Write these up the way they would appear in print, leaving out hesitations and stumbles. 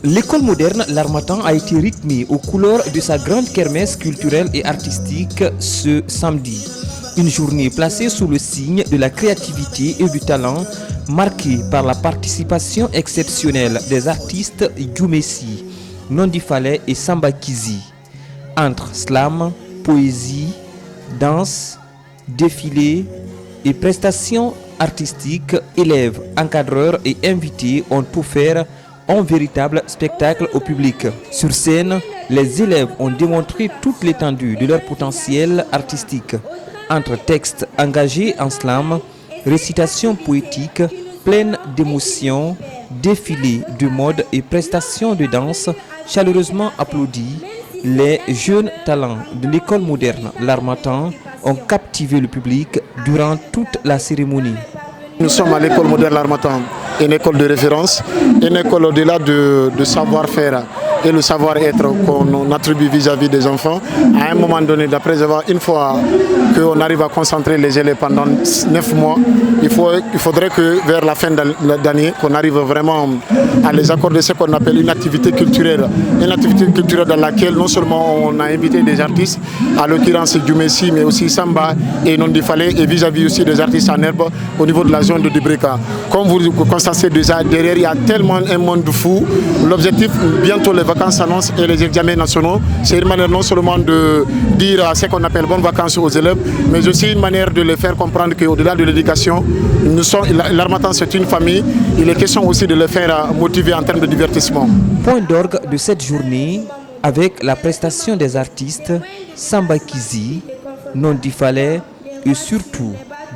L'école moderne L'Harmattan a été rythmée aux couleurs de sa grande kermesse culturelle et artistique ce samedi. Une journée placée sous le signe de la créativité et du talent, marquée par la participation exceptionnelle des artistes Youmessi, Nondifalé et Samba Kizi. Entre slam, poésie, danse, défilé et prestations artistiques, élèves, encadreurs et invités ont offert un véritable spectacle au public. Sur scène, les élèves ont démontré toute l'étendue de leur potentiel artistique. Entre textes engagés en slam, récitations poétiques pleines d'émotions, défilés de mode et prestations de danse chaleureusement applaudis, les jeunes talents de l'école moderne L'Harmattan ont captivé le public durant toute la cérémonie. Nous sommes à l'école moderne L'Harmattan, une école de référence, une école au-delà de savoir-faire et le savoir-être qu'on attribue vis-à-vis des enfants. À un moment donné, d'après avoir une fois qu'on arrive à concentrer les élèves pendant 9 mois, il faudrait que vers la fin d'année, qu'on arrive vraiment à les accorder ce qu'on appelle une activité culturelle. Une activité culturelle dans laquelle non seulement on a invité des artistes, à l'occurrence Youmessi, mais aussi Samba et Nondifalé, et vis-à-vis aussi des artistes en herbe au niveau de la zone de Dubrika. Comme vous constatez déjà, derrière il y a tellement un monde fou. L'objectif, bientôt les vacances s'annoncent et les examens nationaux, c'est une manière non seulement de dire ce qu'on appelle bonnes vacances aux élèves, mais aussi une manière de les faire comprendre qu'au-delà de l'éducation, L'Harmattan c'est une famille. Il est question aussi de les faire motiver en termes de divertissement. Point d'orgue de cette journée, avec la prestation des artistes Samba Kizi, Nondifalé et surtout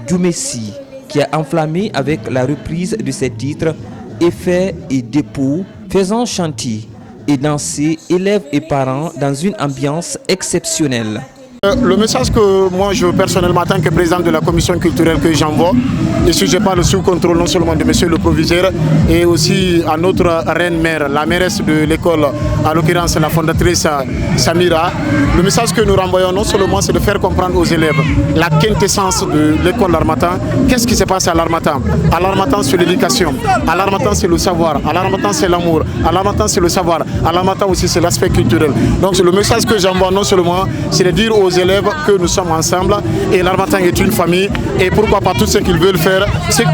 Youmessi, qui a enflammé avec la reprise de ses titres Effet et Dépôt, faisant chanter et danser élèves et parents dans une ambiance exceptionnelle. Le message que moi, personnellement, en tant que président de la commission culturelle que j'envoie, et si je parle sous contrôle non seulement de monsieur le proviseur, et aussi à notre reine-mère, la mairesse de l'école, à l'occurrence la fondatrice Samira, le message que nous renvoyons non seulement c'est de faire comprendre aux élèves la quintessence de l'école L'Harmattan. Qu'est-ce qui se passe à L'Harmattan? À L'Harmattan, c'est l'éducation. À L'Harmattan, c'est le savoir. À L'Harmattan, c'est l'amour. À L'Harmattan, c'est le savoir. À L'Harmattan aussi, c'est l'aspect culturel. Donc le message que j'envoie non seulement, c'est de dire aux élèves que nous sommes ensemble et L'Harmattan est une famille, et pourquoi pas tout ce qu'ils veulent faire,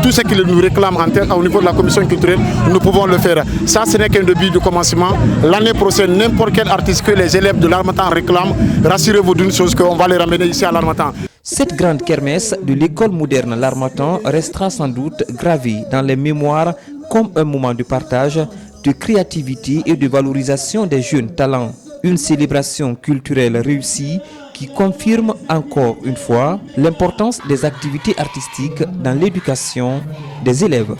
tout ce qu'ils nous réclament au niveau de la commission culturelle, nous pouvons le faire. Ça, ce n'est qu'un début de commencement. L'année prochaine, n'importe quel artiste que les élèves de L'Harmattan réclament, rassurez-vous d'une chose, qu'on va les ramener ici à L'Harmattan. Cette grande kermesse de l'école moderne L'Harmattan restera sans doute gravée dans les mémoires comme un moment de partage, de créativité et de valorisation des jeunes talents. Une célébration culturelle réussie qui confirme encore une fois l'importance des activités artistiques dans l'éducation des élèves.